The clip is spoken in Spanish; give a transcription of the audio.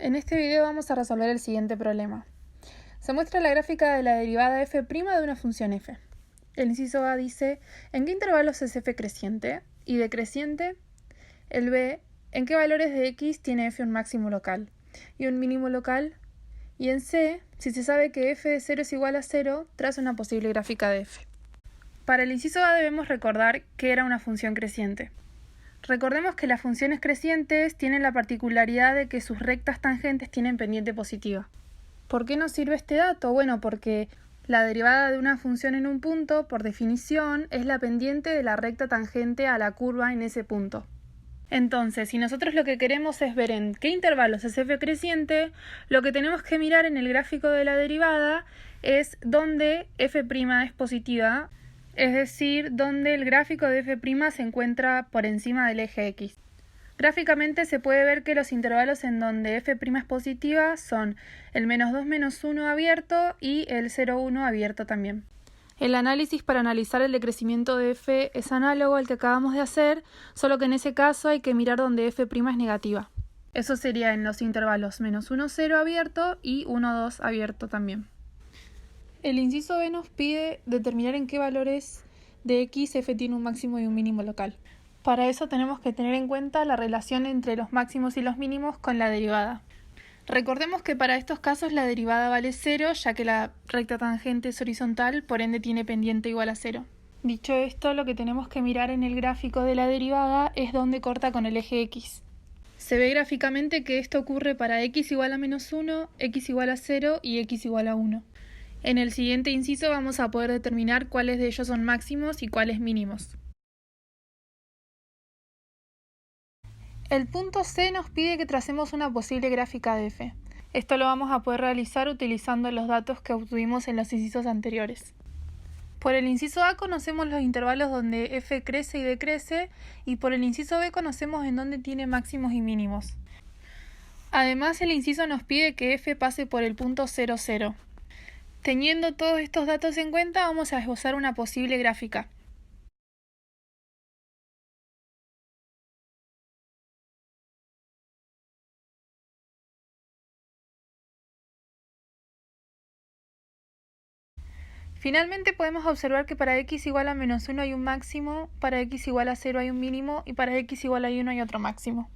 En este video vamos a resolver el siguiente problema. Se muestra la gráfica de la derivada f' de una función f. El inciso A dice, ¿en qué intervalos es f creciente? Y decreciente. El B, ¿en qué valores de x tiene f un máximo local y un mínimo local? Y en C, si se sabe que f de 0 es igual a 0, traza una posible gráfica de f. Para el inciso A debemos recordar que era una función creciente. Recordemos que las funciones crecientes tienen la particularidad de que sus rectas tangentes tienen pendiente positiva. ¿Por qué nos sirve este dato? Bueno, porque la derivada de una función en un punto, por definición, es la pendiente de la recta tangente a la curva en ese punto. Entonces, si nosotros lo que queremos es ver en qué intervalos es f creciente, lo que tenemos que mirar en el gráfico de la derivada es dónde f' es positiva, es decir, donde el gráfico de f' se encuentra por encima del eje x. Gráficamente se puede ver que los intervalos en donde f' es positiva son el -2 menos 1 abierto y el 0, 1 abierto también. El análisis para analizar el decrecimiento de f es análogo al que acabamos de hacer, solo que en ese caso hay que mirar donde f' es negativa. Eso sería en los intervalos -1, 0 abierto y 1, 2 abierto también. El inciso B nos pide determinar en qué valores de x f tiene un máximo y un mínimo local. Para eso tenemos que tener en cuenta la relación entre los máximos y los mínimos con la derivada. Recordemos que para estos casos la derivada vale 0, ya que la recta tangente es horizontal, por ende tiene pendiente igual a 0. Dicho esto, lo que tenemos que mirar en el gráfico de la derivada es dónde corta con el eje x. Se ve gráficamente que esto ocurre para x igual a -1, x igual a 0 y x igual a 1. En el siguiente inciso vamos a poder determinar cuáles de ellos son máximos y cuáles mínimos. El punto C nos pide que tracemos una posible gráfica de f. Esto lo vamos a poder realizar utilizando los datos que obtuvimos en los incisos anteriores. Por el inciso A conocemos los intervalos donde f crece y decrece, y por el inciso B conocemos en dónde tiene máximos y mínimos. Además, el inciso nos pide que f pase por el punto 0, 0. Teniendo todos estos datos en cuenta, vamos a esbozar una posible gráfica. Finalmente podemos observar que para x igual a -1 hay un máximo, para x igual a 0 hay un mínimo y para x igual a 1 hay otro máximo.